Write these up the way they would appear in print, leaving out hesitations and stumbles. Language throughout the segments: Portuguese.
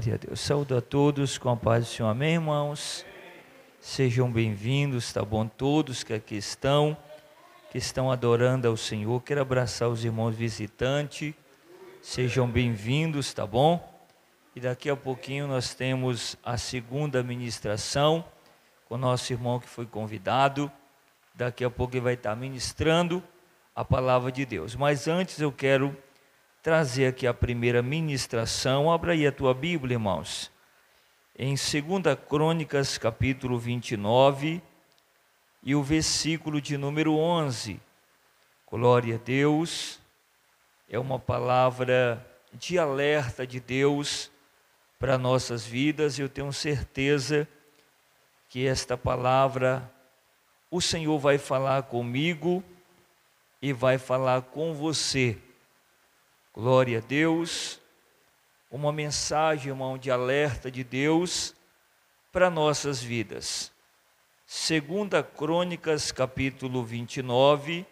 Glória a Deus. Saúdo a todos com a paz do Senhor. Amém, irmãos? Sejam bem-vindos, tá bom? Todos que aqui estão, que estão adorando ao Senhor. Quero abraçar os irmãos visitantes. Sejam bem-vindos, tá bom? E daqui a pouquinho nós temos a segunda ministração com o nosso irmão que foi convidado. Daqui a pouco ele vai estar ministrando a palavra de Deus. Mas antes eu quero trazer aqui a primeira ministração. Abra aí a tua Bíblia, irmãos. Em 2 Crônicas, capítulo 29, e o versículo de número 11. Glória a Deus. É uma palavra de alerta de Deus para nossas vidas. Eu tenho certeza que esta palavra o Senhor vai falar comigo e vai falar com você. Glória a Deus, uma mensagem, irmão, de alerta de Deus para nossas vidas. 2 Crônicas, capítulo 29,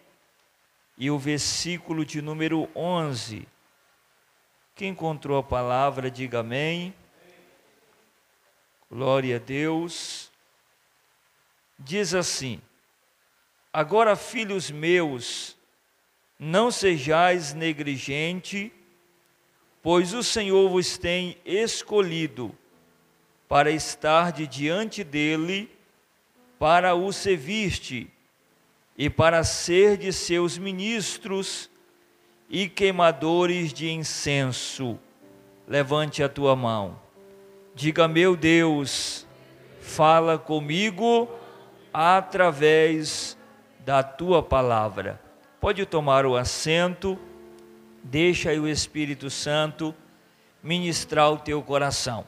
e o versículo de número 11. Quem encontrou a palavra, diga amém. Glória a Deus. Diz assim: agora, filhos meus, não sejais negligente, pois o Senhor vos tem escolhido para estar diante dele, para o servir e para ser de seus ministros e queimadores de incenso. Levante a tua mão. Diga: meu Deus, fala comigo através da tua palavra. Pode tomar o assento, deixa aí o Espírito Santo ministrar o teu coração.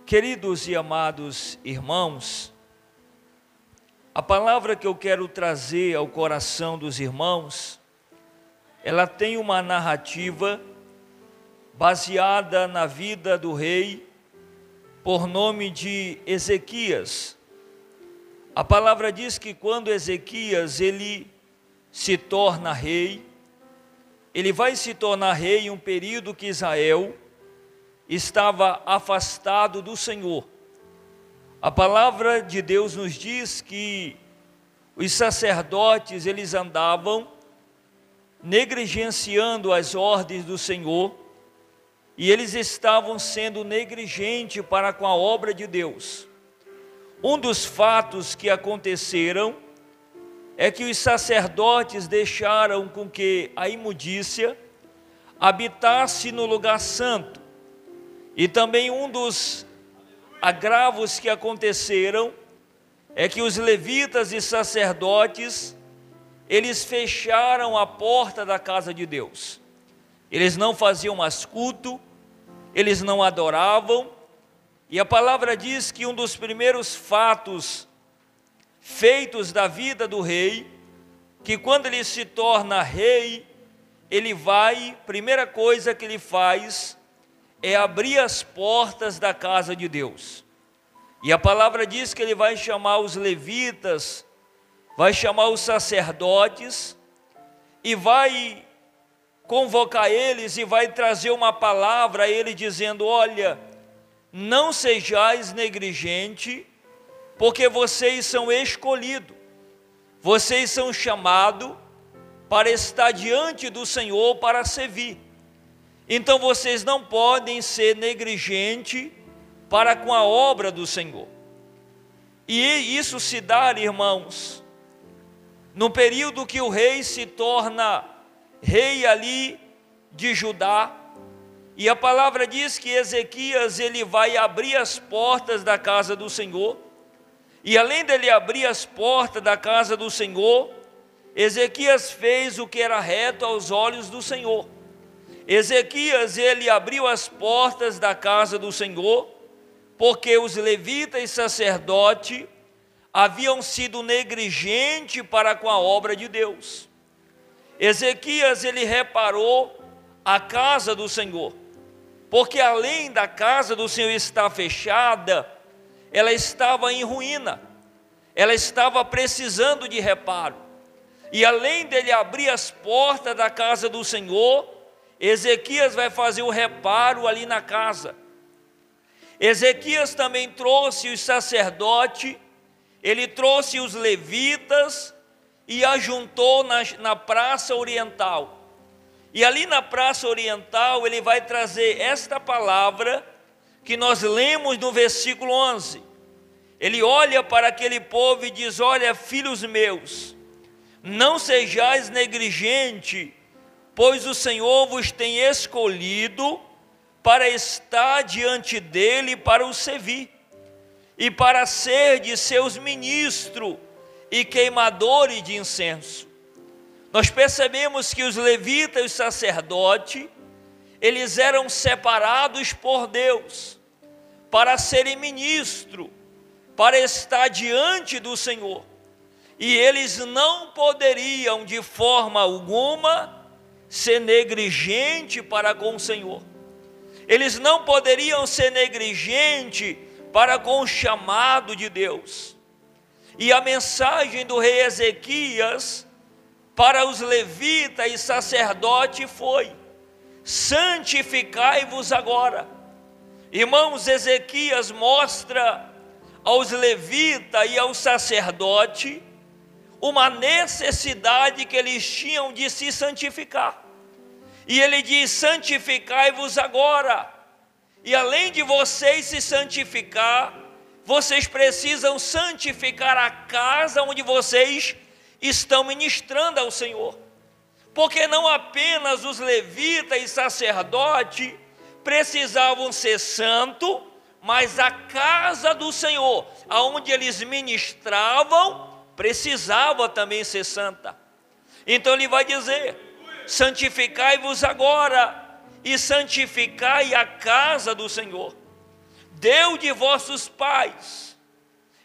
Queridos e amados irmãos, a palavra que eu quero trazer ao coração dos irmãos, ela tem uma narrativa baseada na vida do rei, por nome de Ezequias. A palavra diz que quando Ezequias, ele se torna rei, ele vai se tornar rei em um período que Israel estava afastado do Senhor. A palavra de Deus nos diz que os sacerdotes, eles andavam negligenciando as ordens do Senhor, e eles estavam sendo negligentes para com a obra de Deus. Um dos fatos que aconteceram é que os sacerdotes deixaram com que a imundícia habitasse no lugar santo. E também um dos agravos que aconteceram é que os levitas e sacerdotes, eles fecharam a porta da casa de Deus. Eles não faziam mais culto, eles não adoravam. E a palavra diz que um dos primeiros fatos feitos da vida do rei, que quando ele se torna rei, ele vai, primeira coisa que ele faz, é abrir as portas da casa de Deus. E a palavra diz que ele vai chamar os levitas, vai chamar os sacerdotes, e vai convocar eles, e vai trazer uma palavra a ele dizendo: olha, não sejais negligente, porque vocês são escolhidos, vocês são chamados para estar diante do Senhor para servir. Então vocês não podem ser negligentes para com a obra do Senhor. E isso se dá, irmãos, no período que o rei se torna rei ali de Judá. E a palavra diz que Ezequias, ele vai abrir as portas da casa do Senhor. E além dele abrir as portas da casa do Senhor, Ezequias fez o que era reto aos olhos do Senhor. Ezequias, ele abriu as portas da casa do Senhor, porque os levitas e sacerdotes haviam sido negligentes para com a obra de Deus. Ezequias, ele reparou a casa do Senhor, porque além da casa do Senhor estar fechada, ela estava em ruína, ela estava precisando de reparo. E além dele abrir as portas da casa do Senhor, Ezequias vai fazer o reparo ali na casa. Ezequias também trouxe os sacerdotes, ele trouxe os levitas e ajuntou na praça oriental. E ali na praça oriental ele vai trazer esta palavra que nós lemos no versículo 11. Ele olha para aquele povo e diz: olha, filhos meus, não sejais negligente, pois o Senhor vos tem escolhido para estar diante dele, para o servir, e para ser de seus ministros e queimadores de incenso. Nós percebemos que os levitas e os sacerdotes, eles eram separados por Deus para serem ministros, para estar diante do Senhor. E eles não poderiam de forma alguma ser negligente para com o Senhor. Eles não poderiam ser negligentes para com o chamado de Deus. E a mensagem do rei Ezequias para os levitas e sacerdotes foi: santificai-vos agora. Irmãos, Ezequias mostra aos levitas e aos sacerdotes uma necessidade que eles tinham de se santificar. E ele diz: santificai-vos agora. E além de vocês se santificar, vocês precisam santificar a casa onde vocês estão ministrando ao Senhor. Porque não apenas os levitas e sacerdotes precisavam ser santos, mas a casa do Senhor, aonde eles ministravam, precisava também ser santa. Então ele vai dizer: santificai-vos agora e santificai a casa do Senhor, Deus de vossos pais.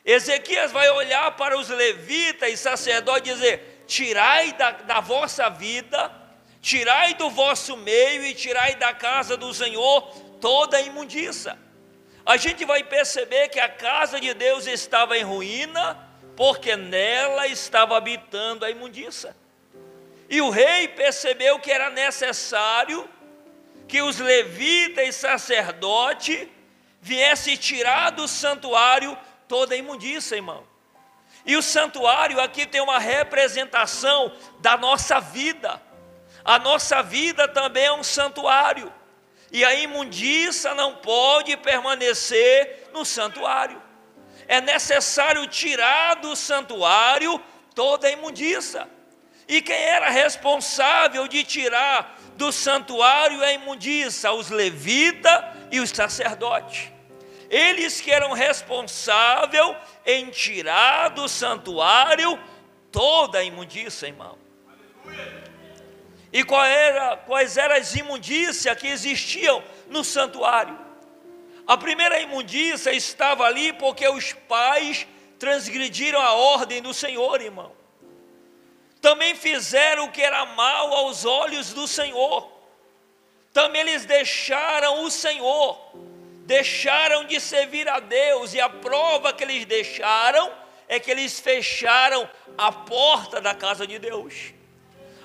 Ezequias vai olhar para os levitas e sacerdotes e dizer: tirai da vossa vida, tirai do vosso meio e tirai da casa do Senhor toda a imundícia. A gente vai perceber que a casa de Deus estava em ruína, porque nela estava habitando a imundícia. E o rei percebeu que era necessário que os levitas e sacerdotes viessem tirar do santuário toda a imundícia, irmão. E o santuário aqui tem uma representação da nossa vida. A nossa vida também é um santuário. E a imundícia não pode permanecer no santuário. É necessário tirar do santuário toda a imundícia. E quem era responsável de tirar do santuário a imundícia? Os levitas e os sacerdotes. Eles que eram responsáveis em tirar do santuário toda a imundícia, irmão. E quais eram as imundícias que existiam no santuário? A primeira imundícia estava ali porque os pais transgrediram a ordem do Senhor, irmão. Também fizeram o que era mal aos olhos do Senhor. Também eles deixaram o Senhor, deixaram de servir a Deus, e a prova que eles deixaram é que eles fecharam a porta da casa de Deus.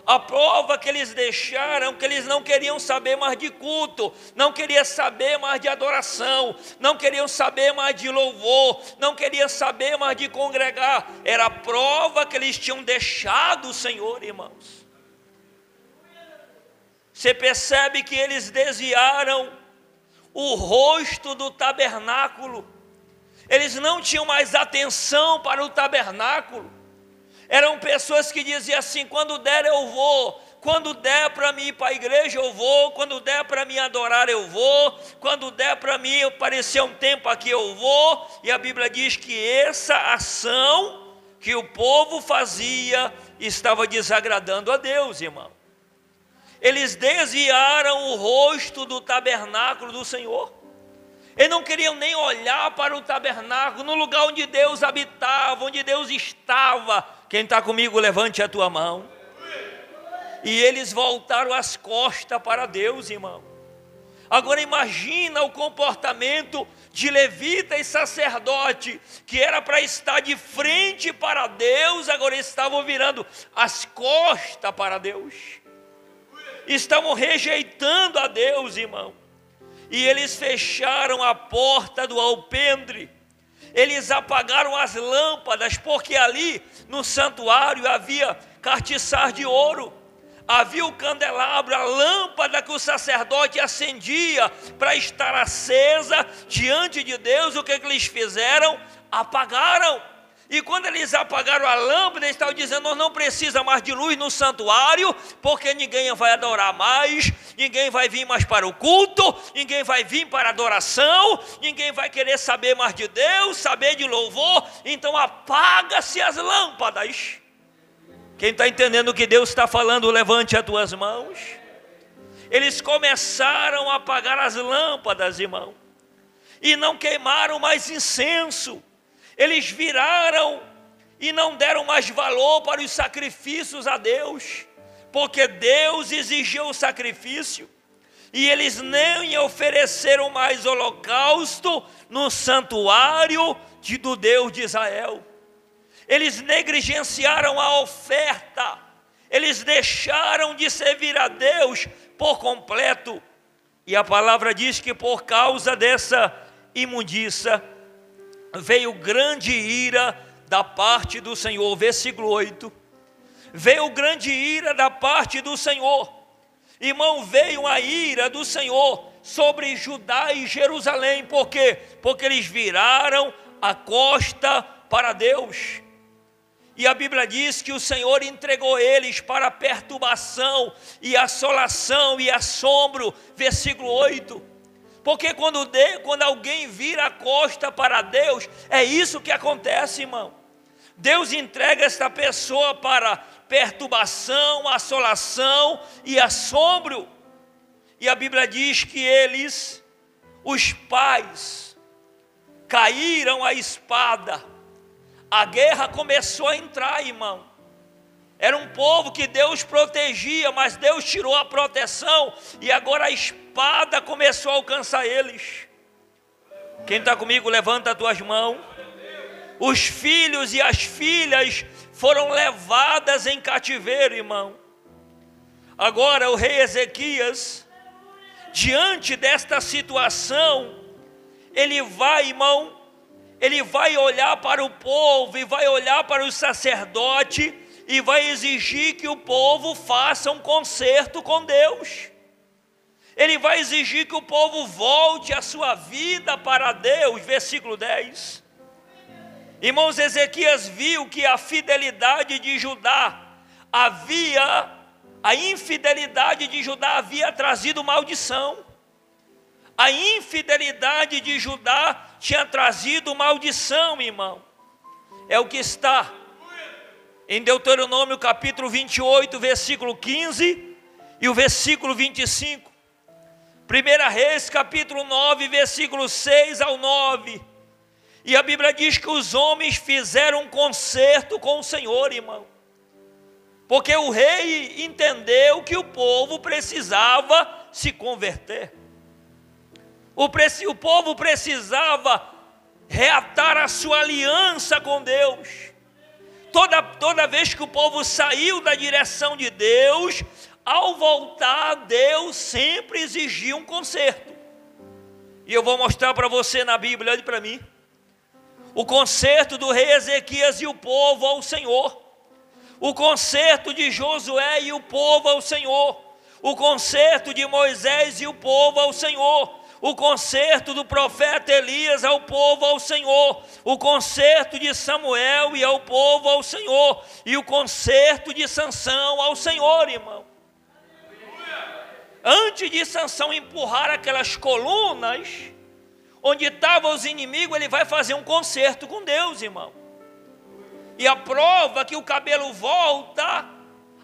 A prova que eles deixaram, que eles não queriam saber mais de culto, não queriam saber mais de adoração, não queriam saber mais de louvor, não queriam saber mais de congregar. Era a prova que eles tinham deixado o Senhor, irmãos. Você percebe que eles desviaram o rosto do tabernáculo. Eles não tinham mais atenção para o tabernáculo. Eram pessoas que diziam assim: quando der eu vou, quando der para mim ir para a igreja eu vou, quando der para mim adorar eu vou, quando der para mim aparecer um tempo aqui eu vou. E a Bíblia diz que essa ação que o povo fazia estava desagradando a Deus, irmão. Eles desviaram o rosto do tabernáculo do Senhor. Eles não queriam nem olhar para o tabernáculo, no lugar onde Deus habitava, onde Deus estava. Quem está comigo, levante a tua mão. E eles voltaram as costas para Deus, irmão. Agora imagina o comportamento de levita e sacerdote, que era para estar de frente para Deus, agora estavam virando as costas para Deus. Estavam rejeitando a Deus, irmão. e eles fecharam a porta do alpendre. Eles apagaram as lâmpadas, porque ali no santuário havia castiçar de ouro. Havia o candelabro, a lâmpada que o sacerdote acendia para estar acesa diante de Deus. O que eles fizeram? Apagaram. E quando eles apagaram a lâmpada, eles estavam dizendo: nós não precisamos mais de luz no santuário, porque ninguém vai adorar mais, ninguém vai vir mais para o culto, ninguém vai vir para a adoração, ninguém vai querer saber mais de Deus, saber de louvor. Então apaga-se as lâmpadas. Quem está entendendo o que Deus está falando, levante as tuas mãos. Eles começaram a apagar as lâmpadas, irmão, e não queimaram mais incenso. Eles viraram e não deram mais valor para os sacrifícios a Deus, porque Deus exigiu o sacrifício, e eles nem ofereceram mais holocausto no santuário do Deus de Israel. Eles negligenciaram a oferta, eles deixaram de servir a Deus por completo, e a palavra diz que por causa dessa imundícia, veio grande ira da parte do Senhor. Versículo 8, veio grande ira da parte do Senhor. Irmão, veio a ira do Senhor sobre Judá e Jerusalém. Por quê? Porque eles viraram a costa para Deus. E a Bíblia diz que o Senhor entregou eles para perturbação e assolação e assombro. Versículo 8. Porque quando alguém vira a costa para Deus, é isso que acontece, irmão. Deus entrega esta pessoa para perturbação, assolação e assombro. E a Bíblia diz que eles, os pais, caíram à espada. A guerra começou a entrar, irmão. Era um povo que Deus protegia, mas Deus tirou a proteção e agora a espada começou a alcançar eles. Quem está comigo, levanta as tuas mãos. Os filhos e as filhas foram levadas em cativeiro, irmão. Agora o rei Ezequias, diante desta situação, ele vai, irmão, ele vai olhar para o povo e vai olhar para o sacerdote e vai exigir que o povo faça um concerto com Deus. Ele vai exigir que o povo volte a sua vida para Deus. Versículo 10. Irmãos, Ezequias viu que a fidelidade de Judá a infidelidade de Judá havia trazido maldição. A infidelidade de Judá tinha trazido maldição, irmão. É o que está em Deuteronômio capítulo 28, versículo 15 e o versículo 25. 1 Reis capítulo 9, versículo 6 ao 9. E a Bíblia diz que os homens fizeram um concerto com o Senhor, irmão. Porque o rei entendeu que o povo precisava se converter. O povo precisava reatar a sua aliança com Deus. Toda vez que o povo saiu da direção de Deus, ao voltar, Deus sempre exigia um conserto. E eu vou mostrar para você na Bíblia, olhe para mim. O conserto do rei Ezequias e o povo ao Senhor. O conserto de Josué e o povo ao Senhor. O conserto de Moisés e o povo ao Senhor. O conserto do profeta Elias ao povo ao Senhor, o conserto de Samuel e ao povo ao Senhor, e o conserto de Sansão ao Senhor, irmão. Antes de Sansão empurrar aquelas colunas, onde estavam os inimigos, ele vai fazer um conserto com Deus, irmão. E a prova que o cabelo volta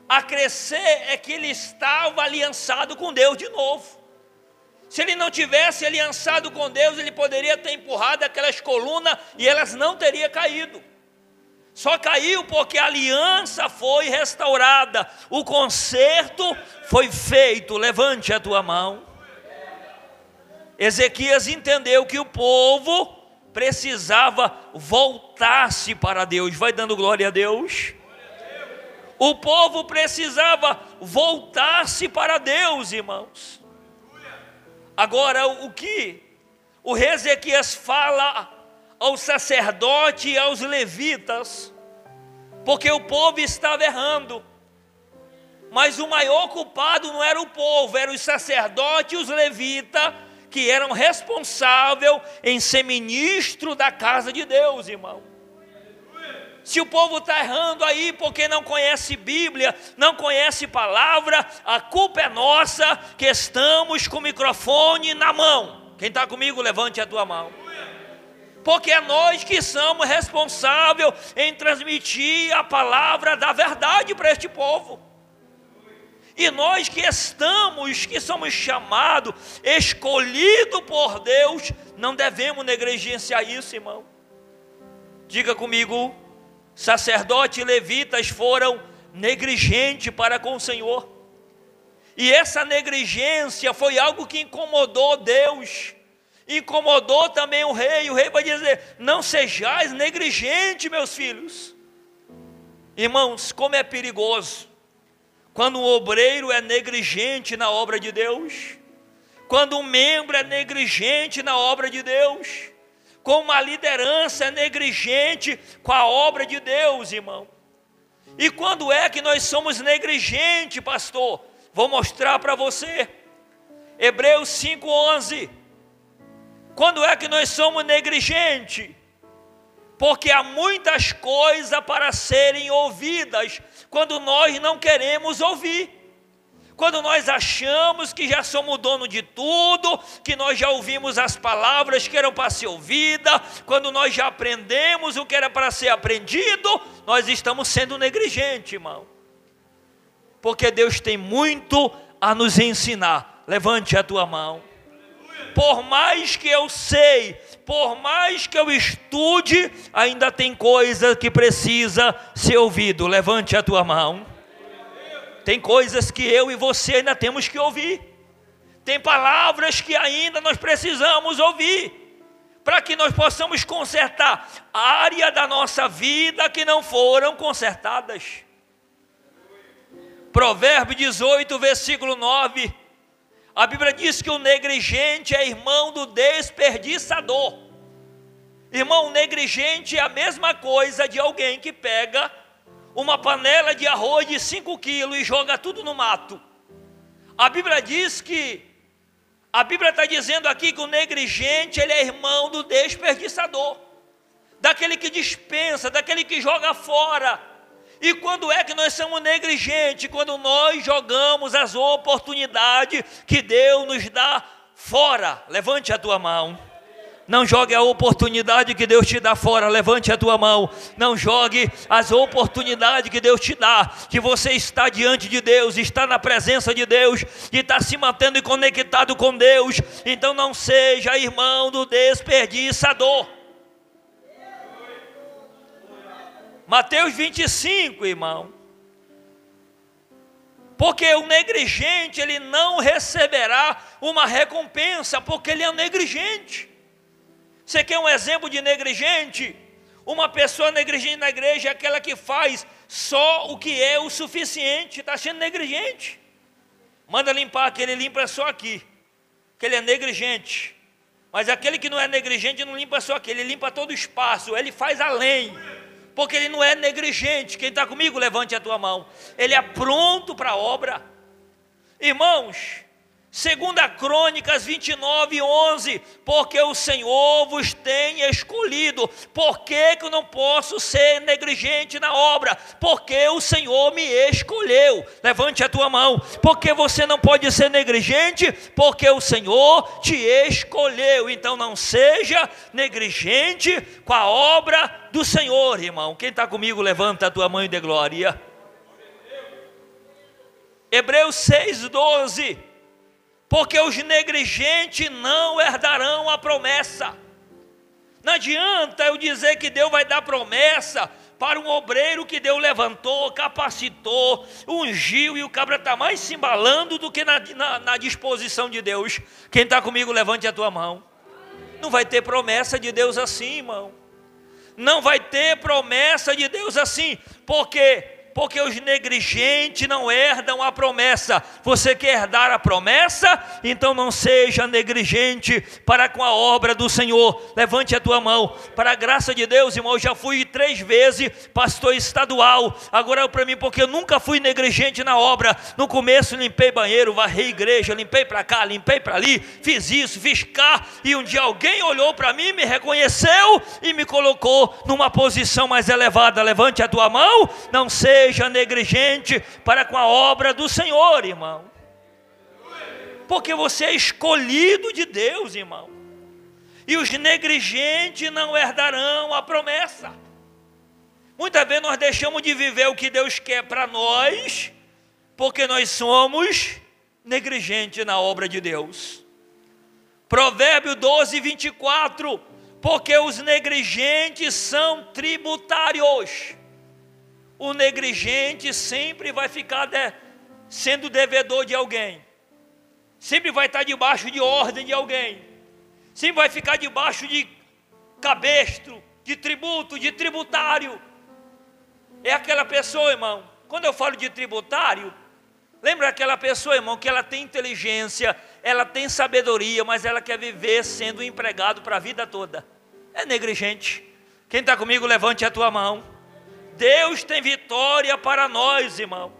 a crescer é que ele estava aliançado com Deus de novo. Se ele não tivesse aliançado com Deus, ele poderia ter empurrado aquelas colunas e elas não teriam caído. Só caiu porque a aliança foi restaurada, o conserto foi feito. Levante a tua mão. Ezequias entendeu que o povo precisava voltar-se para Deus. Vai dando glória a Deus. O povo precisava voltar-se para Deus, irmãos. Agora, o que o rei Ezequias fala ao sacerdote e aos levitas, porque o povo estava errando, mas o maior culpado não era o povo, eram os sacerdotes e os levitas, que eram responsáveis em ser ministro da casa de Deus, irmão. Se o povo está errando aí porque não conhece Bíblia, não conhece palavra, a culpa é nossa, que estamos com o microfone na mão. Quem está comigo, levante a tua mão. Porque é nós que somos responsáveis em transmitir a palavra da verdade para este povo. E nós que somos chamados, escolhidos por Deus, não devemos negligenciar isso, irmão. Diga comigo, sacerdotes e levitas foram negligentes para com o Senhor. E essa negligência foi algo que incomodou Deus, incomodou também o rei. O rei vai dizer: não sejais negligentes, meus filhos. Irmãos, como é perigoso quando um obreiro é negligente na obra de Deus, quando um membro é negligente na obra de Deus, como uma liderança é negligente com a obra de Deus, irmão. E quando é que nós somos negligentes, pastor? Vou mostrar para você. Hebreus 5:11. Quando é que nós somos negligentes? Porque há muitas coisas para serem ouvidas, quando nós não queremos ouvir. Quando nós achamos que já somos dono de tudo, que nós já ouvimos as palavras que eram para ser ouvidas, quando nós já aprendemos o que era para ser aprendido, nós estamos sendo negligentes, irmão. Porque Deus tem muito a nos ensinar. Levante a tua mão. Por mais que eu sei, por mais que eu estude, ainda tem coisa que precisa ser ouvido. Levante a tua mão. Tem coisas que eu e você ainda temos que ouvir. Tem palavras que ainda nós precisamos ouvir, para que nós possamos consertar áreas da nossa vida que não foram consertadas. Provérbio 18, versículo 9. A Bíblia diz que o negligente é irmão do desperdiçador. Irmão, negligente é a mesma coisa de alguém que pega uma panela de arroz de 5 quilos e joga tudo no mato. A Bíblia está dizendo aqui que o negligente, ele é irmão do desperdiçador, daquele que dispensa, daquele que joga fora. E quando é que nós somos negligentes? Quando nós jogamos as oportunidades que Deus nos dá fora. Levante a tua mão. Não jogue a oportunidade que Deus te dá fora. Levante a tua mão. Não jogue as oportunidades que Deus te dá, que você está diante de Deus, está na presença de Deus, e está se mantendo conectado com Deus. Então não seja irmão do desperdiçador. Mateus 25, irmão. Porque o negligente, ele não receberá uma recompensa, porque ele é um negligente. Você quer um exemplo de negligente? Uma pessoa negligente na igreja é aquela que faz só o que é o suficiente, está sendo negligente. Manda limpar, que ele limpa só aqui, que ele é negligente. Mas aquele que não é negligente não limpa só aqui, ele limpa todo o espaço, ele faz além. Porque ele não é negligente. Quem está comigo, levante a tua mão. Ele é pronto para a obra. Irmãos, 2 Crônicas 29, 11. Porque o Senhor vos tem escolhido. Por que eu não posso ser negligente na obra? Porque o Senhor me escolheu. Levante a tua mão. Porque você não pode ser negligente? Porque o Senhor te escolheu. Então não seja negligente com a obra do Senhor, irmão. Quem está comigo, levanta a tua mão e dê glória. Hebreus 6, 12. Porque os negligentes não herdarão a promessa. Não adianta eu dizer que Deus vai dar promessa para um obreiro que Deus levantou, capacitou, ungiu, e o cabra está mais se embalando do que na disposição de Deus. Quem está comigo, levante a tua mão. Não vai ter promessa de Deus assim, irmão. Não vai ter promessa de Deus assim. Por quê? Porque os negligentes não herdam a promessa. Você quer herdar a promessa? Então não seja negligente para com a obra do Senhor. Levante a tua mão. Para a graça de Deus, irmão, eu já fui 3 vezes pastor estadual. Agora para mim, porque eu nunca fui negligente na obra. No começo limpei banheiro, varrei igreja, limpei para cá, limpei para ali, fiz isso, fiz cá. E um dia alguém olhou para mim, me reconheceu e me colocou numa posição mais elevada. Levante a tua mão. Não seja negligente para com a obra do Senhor, irmão. Porque você é escolhido de Deus, irmão. E os negligentes não herdarão a promessa. Muitas vezes nós deixamos de viver o que Deus quer para nós, porque nós somos negligentes na obra de Deus. Provérbio 12, 24. Porque os negligentes são tributários. O negligente sempre vai ficar sendo devedor de alguém. Sempre vai estar debaixo de ordem de alguém. Sempre vai ficar debaixo de cabestro, de tributo, de tributário. É aquela pessoa, irmão, quando eu falo de tributário, lembra aquela pessoa, irmão, que ela tem inteligência, ela tem sabedoria, mas ela quer viver sendo empregado para a vida toda. É negligente. Quem está comigo, levante a tua mão. Deus tem vitória para nós, irmão.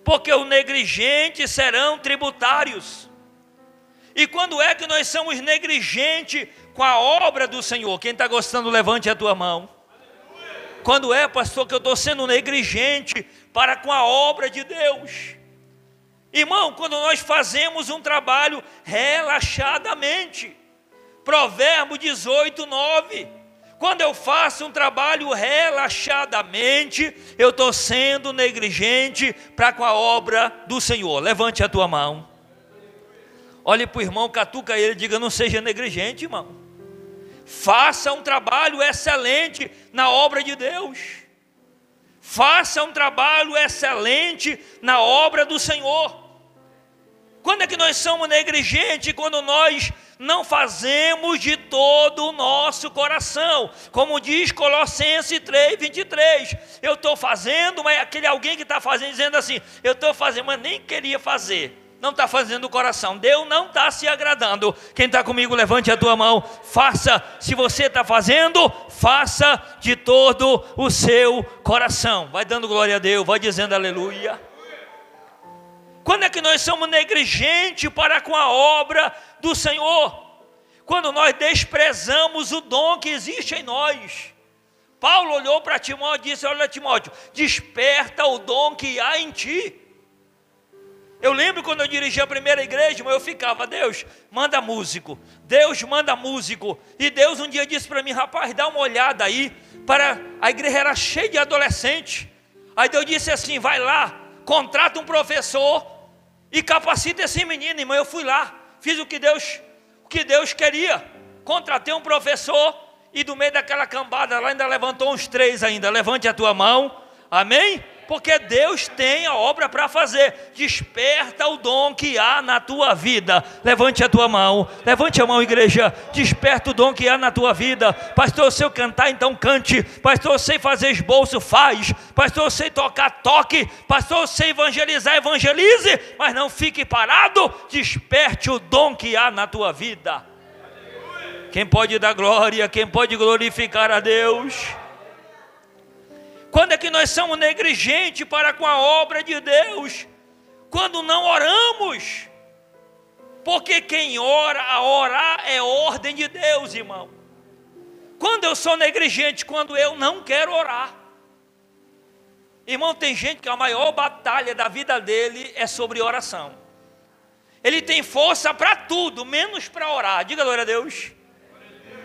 Porque os negligentes serão tributários. E quando é que nós somos negligentes com a obra do Senhor? Quem está gostando, levante a tua mão. Quando é, pastor, que eu estou sendo negligente para com a obra de Deus? Irmão, quando nós fazemos um trabalho relaxadamente. Provérbio 18, 9. Quando eu faço um trabalho relaxadamente, eu estou sendo negligente para com a obra do Senhor. Levante a tua mão. Olhe para o irmão, catuca ele, diga: não seja negligente, irmão. Faça um trabalho excelente na obra de Deus. Faça um trabalho excelente na obra do Senhor. Quando é que nós somos negligentes? Quando nós não fazemos de todo o nosso coração. Como diz Colossenses 3, 23. Eu estou fazendo, mas aquele alguém que está fazendo, dizendo assim: eu estou fazendo, mas nem queria fazer. Não está fazendo o coração. Deus não está se agradando. Quem está comigo, levante a tua mão. Faça, se você está fazendo, faça de todo o seu coração. Vai dando glória a Deus, vai dizendo aleluia. Quando é que nós somos negligentes para com a obra do Senhor? Quando nós desprezamos o dom que existe em nós. Paulo olhou para Timóteo e disse: olha, Timóteo, desperta o dom que há em ti. Eu lembro quando eu dirigi a primeira igreja, eu ficava: Deus, manda músico, Deus manda músico. E Deus um dia disse para mim: rapaz, dá uma olhada aí, a igreja era cheia de adolescentes. Aí Deus disse assim: vai lá, contrata um professor e capacita esse menino. Irmão, eu fui lá, fiz o que Deus queria, contratei um professor, e do meio daquela cambada lá ainda levantou uns 3 ainda. Levante a tua mão, amém? Porque Deus tem a obra para fazer. Desperta o dom que há na tua vida. Levante a tua mão, levante a mão, igreja. Desperta o dom que há na tua vida. Pastor, eu sei cantar, então cante. Pastor, eu sei fazer esboço, faz. Pastor, eu sei tocar, toque. Pastor, eu sei evangelizar, evangelize. Mas não fique parado. Desperte o dom que há na tua vida. Quem pode dar glória, quem pode glorificar a Deus? Quando é que nós somos negligentes para com a obra de Deus? Quando não oramos. Porque quem ora, a orar é ordem de Deus, irmão. Quando eu sou negligente, quando eu não quero orar. Irmão, tem gente que a maior batalha da vida dele é sobre oração. Ele tem força para tudo, menos para orar. Diga glória a Deus.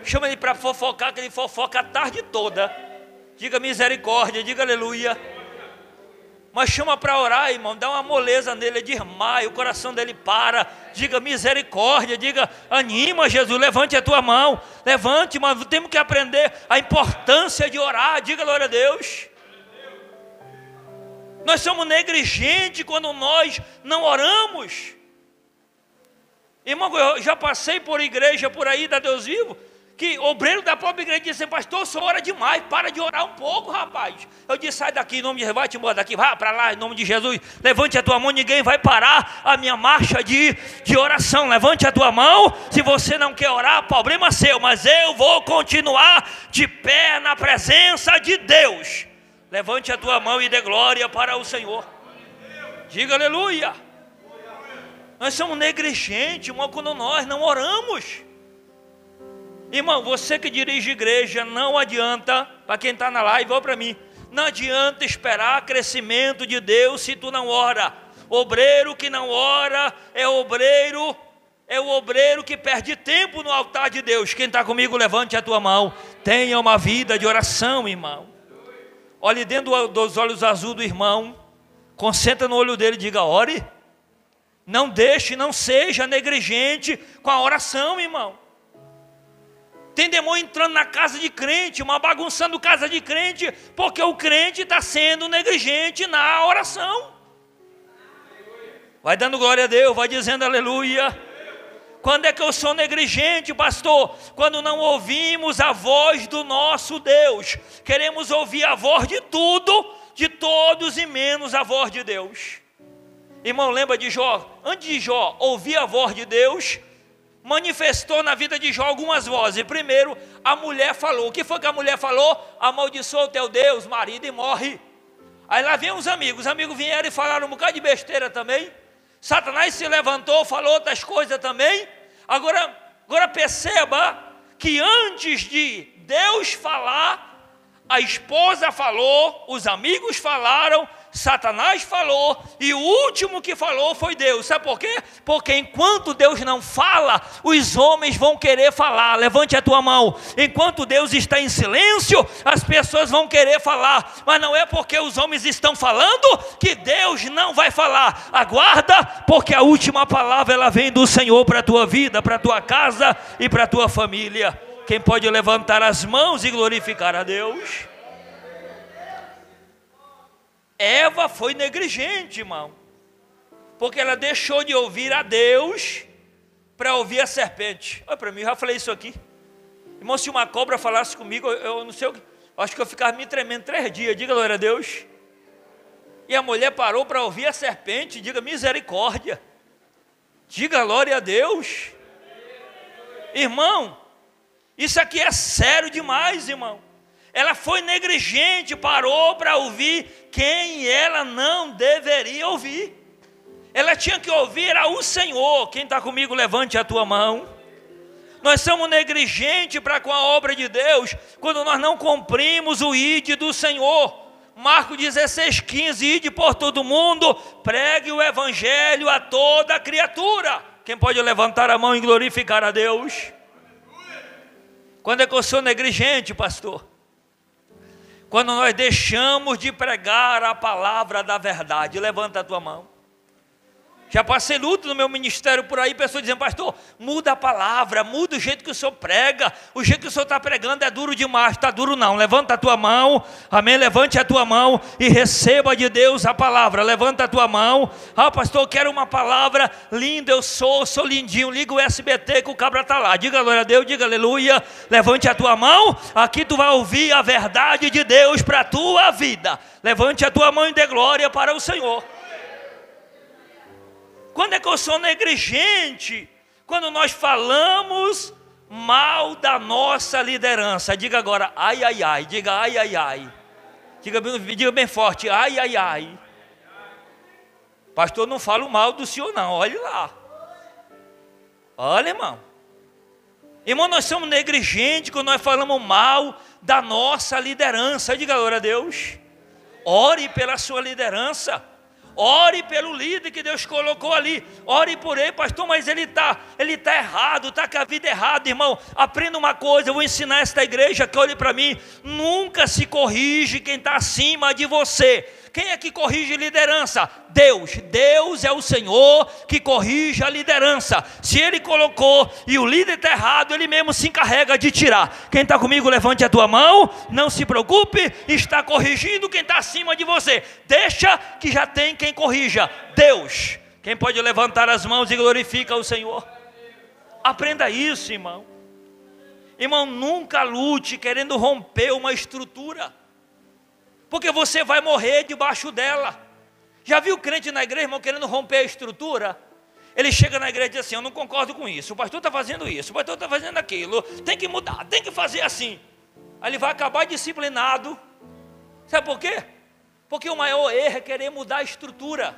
Chama ele para fofocar, que ele fofoca a tarde toda. Diga misericórdia, diga aleluia. Mas chama para orar, irmão, dá uma moleza nele, ele desmaia, o coração dele para. Diga misericórdia, diga anima, Jesus, levante a tua mão. Levante, mas temos que aprender a importância de orar. Diga glória a Deus. Nós somos negligentes quando nós não oramos. Irmão, eu já passei por igreja por aí da Deus Vivo, que obreiro da própria igreja disse assim: pastor, o senhor ora demais, para de orar um pouco, rapaz. Eu disse: sai daqui, em nome de Jesus, vai-te embora daqui, vai para lá, em nome de Jesus, levante a tua mão, ninguém vai parar a minha marcha de oração. Levante a tua mão, se você não quer orar, problema seu, mas eu vou continuar de pé na presença de Deus. Levante a tua mão e dê glória para o Senhor. Diga aleluia. Nós somos negligentes, irmão, quando nós não oramos. Irmão, você que dirige igreja, não adianta, para quem está na live, olha para mim, não adianta esperar crescimento de Deus se tu não ora. Obreiro que não ora é o obreiro que perde tempo no altar de Deus. Quem está comigo, levante a tua mão. Tenha uma vida de oração, irmão. Olhe dentro dos olhos azuis do irmão, concentra no olho dele e diga: ore. Não deixe, não seja negligente com a oração, irmão. Tem demônio entrando na casa de crente, uma bagunçando casa de crente, porque o crente está sendo negligente na oração. Vai dando glória a Deus, vai dizendo aleluia. Quando é que eu sou negligente, pastor? Quando não ouvimos a voz do nosso Deus. Queremos ouvir a voz de tudo, de todos, e menos a voz de Deus. Irmão, lembra de Jó? Antes de Jó ouvir a voz de Deus, manifestou na vida de Jó algumas vozes. Primeiro, a mulher falou. O que foi que a mulher falou? Amaldiçoa o teu Deus, marido, e morre. Aí lá vem os amigos vieram e falaram um bocado de besteira também. Satanás se levantou, falou outras coisas também. Agora perceba que antes de Deus falar, a esposa falou, os amigos falaram, Satanás falou, e o último que falou foi Deus. Sabe por quê? Porque enquanto Deus não fala, os homens vão querer falar. Levante a tua mão. Enquanto Deus está em silêncio, as pessoas vão querer falar. Mas não é porque os homens estão falando que Deus não vai falar. Aguarda, porque a última palavra ela vem do Senhor para a tua vida, para a tua casa e para a tua família. Quem pode levantar as mãos e glorificar a Deus? Eva foi negligente, irmão, porque ela deixou de ouvir a Deus para ouvir a serpente. Olha para mim, eu já falei isso aqui. Irmão, se uma cobra falasse comigo, eu não sei o que, acho que eu ficava me tremendo 3 dias. Diga glória a Deus. E a mulher parou para ouvir a serpente. Diga misericórdia. Diga glória a Deus. Irmão, isso aqui é sério demais, irmão. Ela foi negligente, parou para ouvir quem ela não deveria ouvir. Ela tinha que ouvir ao Senhor. Quem está comigo, levante a tua mão. Nós somos negligentes para com a obra de Deus, quando nós não cumprimos o ide do Senhor. Marcos 16:15, ide por todo mundo, pregue o evangelho a toda criatura. Quem pode levantar a mão e glorificar a Deus? Quando é que eu sou negligente, pastor? Quando nós deixamos de pregar a palavra da verdade. Levanta a tua mão. Já passei luto no meu ministério por aí, pessoas dizendo: pastor, muda a palavra, muda o jeito que o senhor prega, o jeito que o senhor está pregando é duro demais. Está duro não, levanta a tua mão, amém, levante a tua mão e receba de Deus a palavra. Levanta a tua mão. Ah, pastor, eu quero uma palavra linda, eu sou lindinho. Liga o SBT que o cabra está lá. Diga glória a Deus, diga aleluia. Levante a tua mão, aqui tu vai ouvir a verdade de Deus para a tua vida. Levante a tua mão e dê glória para o Senhor. Quando é que eu sou negligente? Quando nós falamos mal da nossa liderança. Diga agora, ai, ai, ai. Diga, ai, ai, ai. Diga bem forte, ai, ai, ai. Pastor, não falo mal do senhor não, olhe lá. Olha, irmão. Irmão, nós somos negligentes quando nós falamos mal da nossa liderança. Diga glória a Deus. Ore pela sua liderança. Ore pelo líder que Deus colocou ali. Ore por ele, pastor, mas ele está errado, está com a vida errada, irmão. Aprenda uma coisa, eu vou ensinar esta igreja que olhe para mim. Nunca se corrige quem está acima de você. Quem é que corrige liderança? Deus. Deus é o Senhor que corrige a liderança. Se Ele colocou e o líder está errado, Ele mesmo se encarrega de tirar. Quem está comigo, levante a tua mão. Não se preocupe, está corrigindo quem está acima de você. Deixa que já tem quem corrija. Deus. Quem pode levantar as mãos e glorifica o Senhor? Aprenda isso, irmão. Irmão, nunca lute querendo romper uma estrutura, porque você vai morrer debaixo dela. Já viu crente na igreja, irmão, querendo romper a estrutura? Ele chega na igreja e diz assim: eu não concordo com isso, o pastor está fazendo isso, o pastor está fazendo aquilo, tem que mudar, tem que fazer assim. Aí ele vai acabar disciplinado. Sabe por quê? Porque o maior erro é querer mudar a estrutura.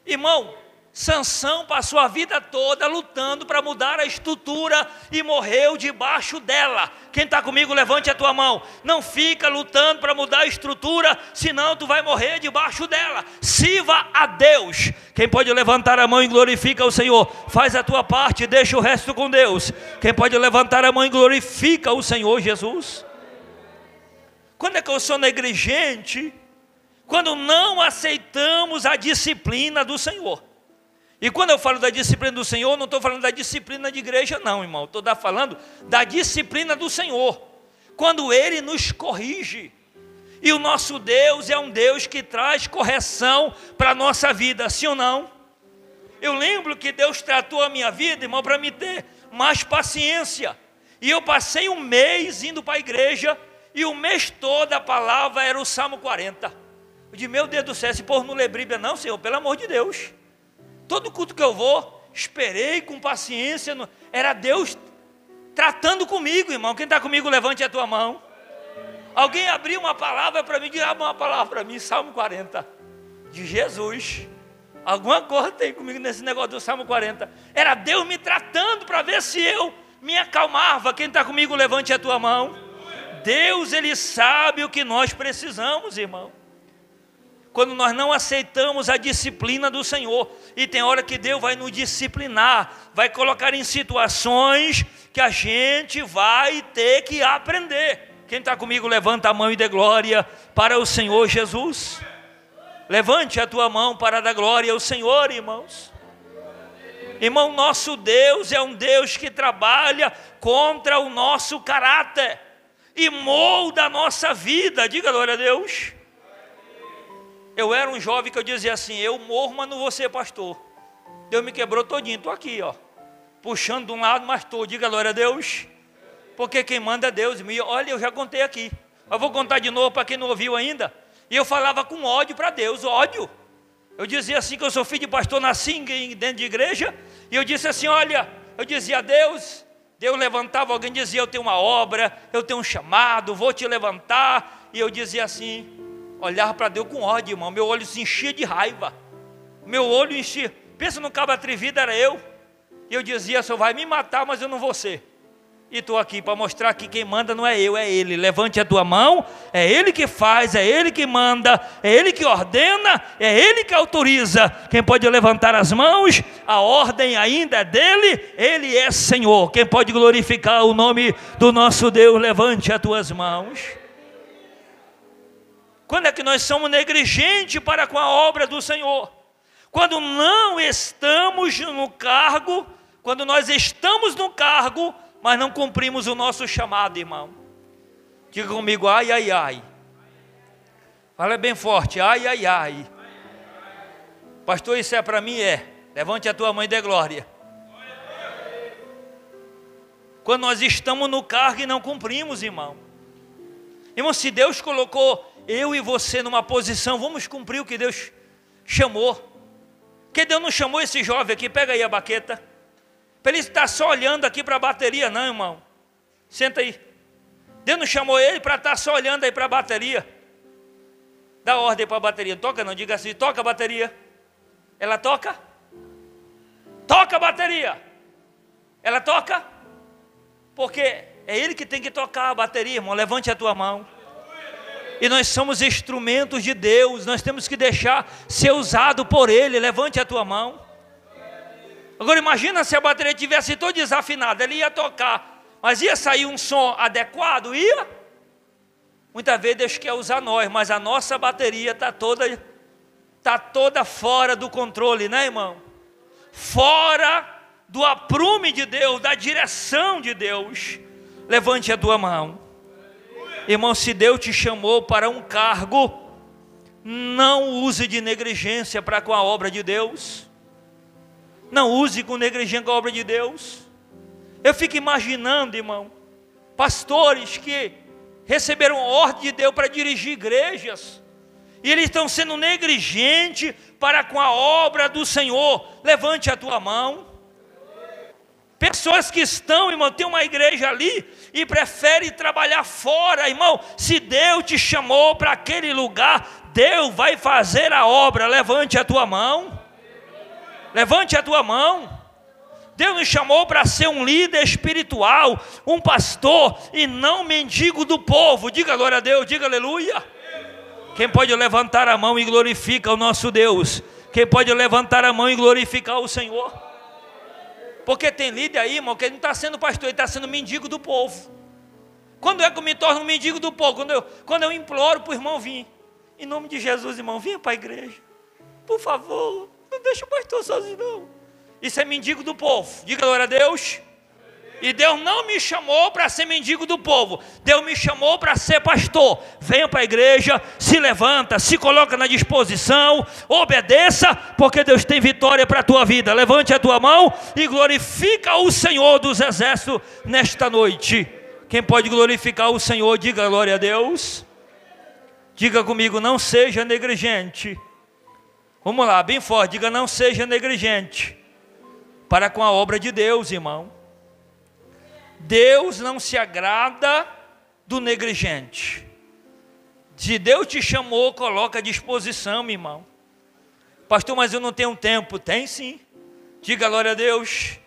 Irmão, Sansão passou a vida toda lutando para mudar a estrutura e morreu debaixo dela. Quem está comigo, levante a tua mão. Não fica lutando para mudar a estrutura, senão tu vai morrer debaixo dela. Sirva a Deus. Quem pode levantar a mão e glorifica o Senhor? Faz a tua parte e deixa o resto com Deus. Quem pode levantar a mão e glorifica o Senhor Jesus? Quando é que eu sou negligente? Quando não aceitamos a disciplina do Senhor. E quando eu falo da disciplina do Senhor, não estou falando da disciplina de igreja não, irmão. Estou falando da disciplina do Senhor. Quando Ele nos corrige. E o nosso Deus é um Deus que traz correção para a nossa vida, sim ou não? Eu lembro que Deus tratou a minha vida, irmão, para me ter mais paciência. E eu passei um mês indo para a igreja, e o mês todo a palavra era o Salmo 40. Eu disse: meu Deus do céu, esse povo não lê Bíblia não, Senhor, pelo amor de Deus. Todo culto que eu vou, esperei com paciência, era Deus tratando comigo, irmão. Quem está comigo, levante a tua mão. Alguém abriu uma palavra para mim, diz: abre uma palavra para mim, Salmo 40, de Jesus. Alguma coisa tem comigo nesse negócio do Salmo 40. Era Deus me tratando para ver se eu me acalmava. Quem está comigo, levante a tua mão. Deus, Ele sabe o que nós precisamos, irmão. Quando nós não aceitamos a disciplina do Senhor, e tem hora que Deus vai nos disciplinar, vai colocar em situações que a gente vai ter que aprender. Quem está comigo, levanta a mão e dê glória para o Senhor Jesus. Levante a tua mão para dar glória ao Senhor, irmãos. Irmão, nosso Deus é um Deus que trabalha contra o nosso caráter e molda a nossa vida. Diga glória a Deus. Eu era um jovem que eu dizia assim: eu morro, mas não vou ser pastor. Deus me quebrou todinho, estou aqui, ó, puxando de um lado, mas estou. Diga glória a Deus. Porque quem manda é Deus. Olha, eu já contei aqui, mas vou contar de novo para quem não ouviu ainda. E eu falava com ódio para Deus, ódio. Eu dizia assim que eu sou filho de pastor, nasci dentro de igreja. E eu disse assim: olha, eu dizia a Deus. Deus levantava alguém e dizia: eu tenho uma obra, eu tenho um chamado, vou te levantar. E eu dizia assim, olhava para Deus com ódio, irmão. Meu olho se enchia de raiva. Meu olho enchia. Pensa no cabo atrevido, era eu. E eu dizia: o Senhor vai me matar, mas eu não vou ser. E estou aqui para mostrar que quem manda não é eu, é Ele. Levante a tua mão. É Ele que faz, é Ele que manda, é Ele que ordena, é Ele que autoriza. Quem pode levantar as mãos? A ordem ainda é dEle. Ele é Senhor. Quem pode glorificar o nome do nosso Deus? Levante as tuas mãos. Quando é que nós somos negligentes para com a obra do Senhor? Quando não estamos no cargo, quando nós estamos no cargo, mas não cumprimos o nosso chamado, irmão. Diga comigo: ai, ai, ai. Fala bem forte: ai, ai, ai. Pastor, isso é para mim? É. Levante a tua mão e dê glória. Quando nós estamos no cargo e não cumprimos, irmão. Irmão, se Deus colocou eu e você numa posição, vamos cumprir o que Deus chamou. Porque Deus não chamou esse jovem aqui, pega aí a baqueta, para ele estar só olhando aqui para a bateria, não, irmão. Senta aí. Deus não chamou ele para estar só olhando aí para a bateria. Dá ordem para a bateria. Toca não, diga assim: toca a bateria. Ela toca? Toca a bateria. Ela toca? Porque é ele que tem que tocar a bateria, irmão. Levante a tua mão. E nós somos instrumentos de Deus. Nós temos que deixar ser usado por Ele. Levante a tua mão. Agora imagina se a bateria tivesse toda desafinada. Ele ia tocar, mas ia sair um som adequado? Ia? Muitas vezes Deus quer usar nós, mas a nossa bateria está toda fora do controle, né, irmão? Fora do aprume de Deus, da direção de Deus. Levante a tua mão. Irmão, se Deus te chamou para um cargo, não use de negligência para com a obra de Deus. Não use com negligência com a obra de Deus. Eu fico imaginando, irmão, pastores que receberam ordem de Deus para dirigir igrejas, e eles estão sendo negligentes para com a obra do Senhor. Levante a tua mão. Pessoas que estão, irmão, tem uma igreja ali e prefere trabalhar fora, irmão. Se Deus te chamou para aquele lugar, Deus vai fazer a obra. Levante a tua mão. Levante a tua mão. Deus nos chamou para ser um líder espiritual, um pastor e não mendigo do povo. Diga glória a Deus, diga aleluia. Quem pode levantar a mão e glorifica o nosso Deus? Quem pode levantar a mão e glorificar o Senhor? Porque tem líder aí, irmão, que ele não está sendo pastor, ele está sendo mendigo do povo. Quando é que eu me torno um mendigo do povo? Quando eu imploro para o irmão vir. Em nome de Jesus, irmão, venha para a igreja. Por favor, não deixa o pastor sozinho não. Isso é mendigo do povo. Diga glória a Deus. E Deus não me chamou para ser mendigo do povo. Deus me chamou para ser pastor. Venha para a igreja, se levanta, se coloca na disposição, obedeça, porque Deus tem vitória para a tua vida. Levante a tua mão e glorifica o Senhor dos exércitos nesta noite. Quem pode glorificar o Senhor, diga glória a Deus. Diga comigo, não seja negligente. Vamos lá, bem forte, diga não seja negligente para com a obra de Deus, irmão. Deus não se agrada do negligente. Se Deus te chamou, coloca à disposição, meu irmão. Pastor, mas eu não tenho tempo. Tem sim. Diga glória a Deus.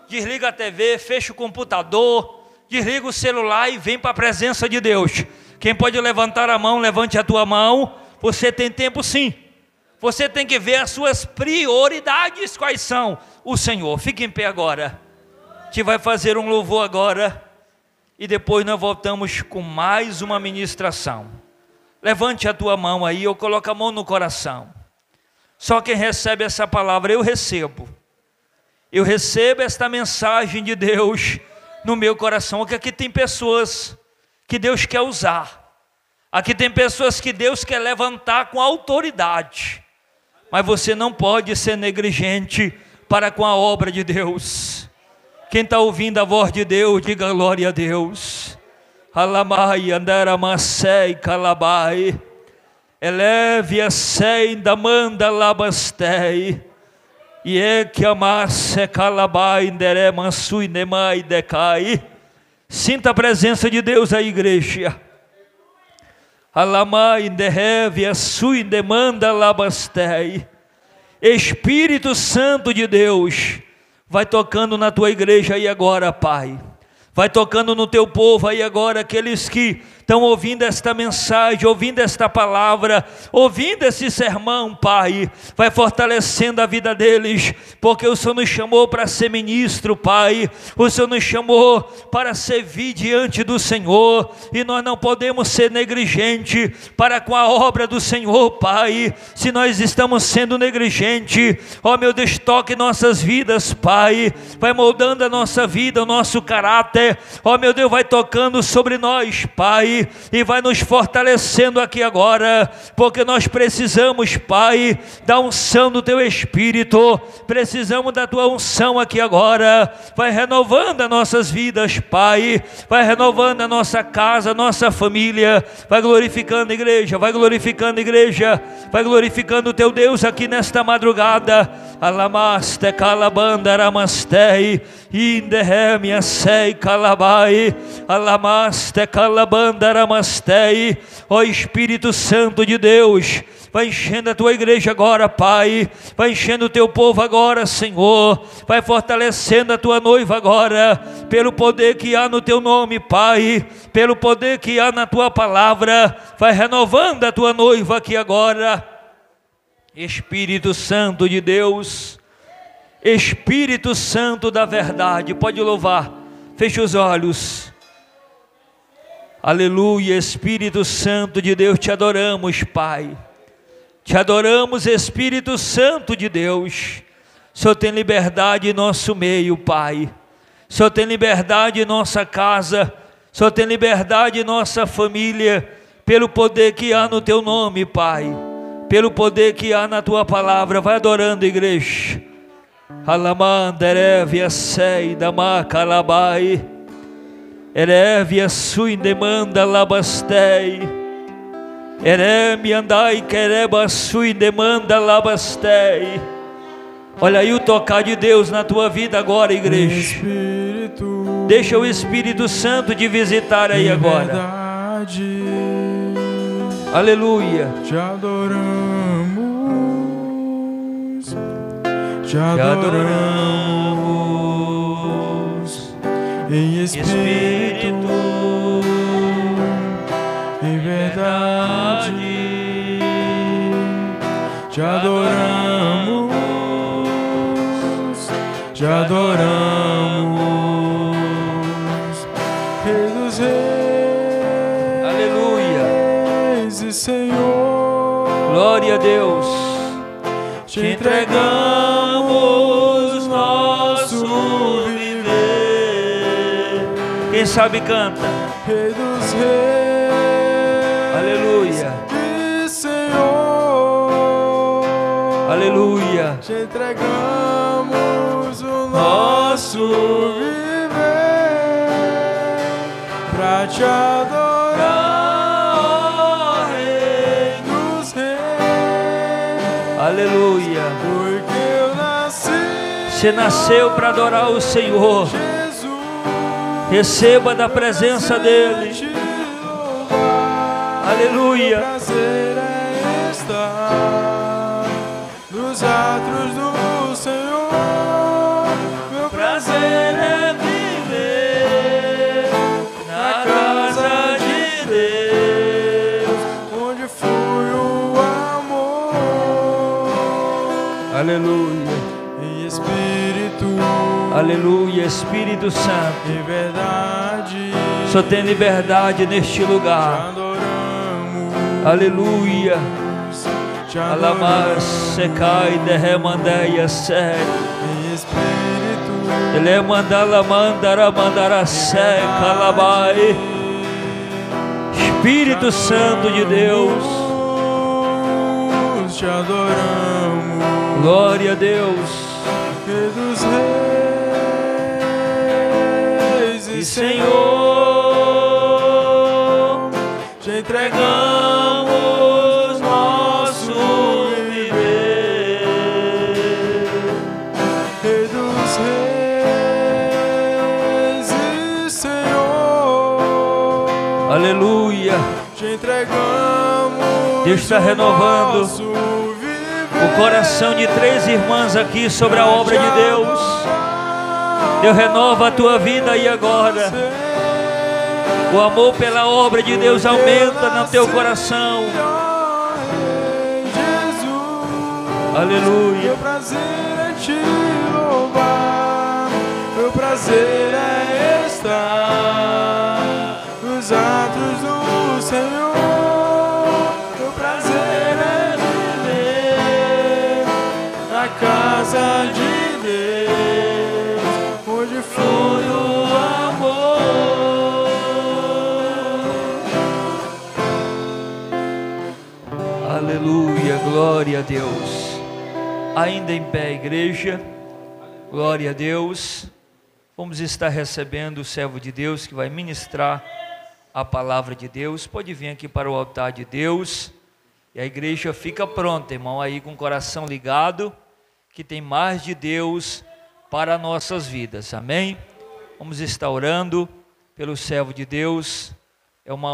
Desliga a TV, fecha o computador, desliga o celular e vem para a presença de Deus. Quem pode levantar a mão, levante a tua mão. Você tem tempo sim. Você tem que ver as suas prioridades, quais são. O Senhor, fique em pé agora. Te vai fazer um louvor agora. E depois nós voltamos com mais uma ministração. Levante a tua mão aí, ou coloca a mão no coração. Só quem recebe essa palavra, eu recebo. Eu recebo esta mensagem de Deus no meu coração. Porque aqui tem pessoas que Deus quer usar. Aqui tem pessoas que Deus quer levantar com autoridade. Mas você não pode ser negligente para com a obra de Deus. Quem está ouvindo a voz de Deus, diga glória a Deus. Alamai, andaramasei, calabai. Eleve a sei, damanda labastei. E é que amasse, calabai, nderemasui, nemai, decai. Sinta a presença de Deus aí, igreja. Alamai, ndereve, a sui, demanda labastei. Espírito Santo de Deus, vai tocando na tua igreja aí agora, Pai. Vai tocando no teu povo aí agora, aqueles que estão ouvindo esta mensagem, ouvindo esta palavra, ouvindo esse sermão, Pai. Vai fortalecendo a vida deles, porque o Senhor nos chamou para ser ministro, Pai. O Senhor nos chamou para servir diante do Senhor, e nós não podemos ser negligentes para com a obra do Senhor, Pai. Se nós estamos sendo negligentes, ó meu Deus, toque nossas vidas, Pai. Vai moldando a nossa vida, o nosso caráter. Ó meu Deus, vai tocando sobre nós, Pai, e vai nos fortalecendo aqui agora, porque nós precisamos, Pai, da unção do Teu Espírito, precisamos da Tua unção aqui agora. Vai renovando as nossas vidas, Pai, vai renovando a nossa casa, a nossa família, vai glorificando a igreja, vai glorificando a igreja, vai glorificando o Teu Deus aqui nesta madrugada. Alamaste calabanda aramastei, inderremia sei calabai, alamaste calabanda aramastei. Ó Espírito Santo de Deus, vai enchendo a tua igreja agora, Pai, vai enchendo o teu povo agora, Senhor, vai fortalecendo a tua noiva agora, pelo poder que há no teu nome, Pai, pelo poder que há na tua palavra, vai renovando a tua noiva aqui agora. Espírito Santo de Deus, Espírito Santo da verdade, pode louvar, feche os olhos. Aleluia, Espírito Santo de Deus, te adoramos, Pai, te adoramos, Espírito Santo de Deus. O Senhor tem liberdade em nosso meio, Pai, o Senhor tem liberdade em nossa casa, o Senhor tem liberdade em nossa família, pelo poder que há no teu nome, Pai, pelo poder que há na tua palavra. Vai adorando, igreja. Alamandereve sei damacalabai. Erevia sui demanda labastei. Ereme andai quereba sui demanda labastei. Olha aí o tocar de Deus na tua vida agora, igreja. Deixa o Espírito Santo te visitar aí agora. Aleluia. Te adoramos. Te adoramos. Em espírito, em verdade. Te adoramos. Te adoramos, Rei dos Reis, aleluia, e Senhor, glória a Deus. Te entregamos nosso viver. Quem sabe canta. Rei dos Reis, aleluia, e Senhor, aleluia. Te entregamos o nosso viver pra te adorar, Rei dos Reis. Aleluia. Porque eu nasci. Você nasceu para adorar o Senhor. Jesus, receba da presença dEle. Aleluia. Prazer é estar nos atos do Senhor. Meu prazer é viver na casa de Deus, onde flui o amor. Aleluia. Em espírito, aleluia, Espírito Santo. em verdade, Só tem liberdade neste te lugar. adoramos. Aleluia. Te Alamar adoramos. secai derremandeia sé. Em espírito, Ele mandala mandara mandara seca labai. Espírito Santo de Deus. te adoramos. Glória a Deus. Rei dos reis E e Senhor, te entregamos nosso viver. Rei dos reis e Senhor, aleluia. te entregamos. Deus está renovando nosso viver. o coração de 3 irmãs aqui sobre a obra de Deus. Deus renova a tua vida aí agora. O amor pela obra de Deus aumenta no teu coração. Aleluia. Meu prazer é te louvar. Meu prazer é estar nos atos do Senhor. Meu prazer é viver na casa de Deus, onde flui o amor. Aleluia, glória a Deus. Ainda em pé, igreja, glória a Deus. Vamos estar recebendo o servo de Deus que vai ministrar a palavra de Deus. Pode vir aqui para o altar de Deus. E a igreja fica pronta, irmão, aí com o coração ligado, que tem mais de Deus para nossas vidas, amém? Vamos estar orando pelo servo de Deus. É uma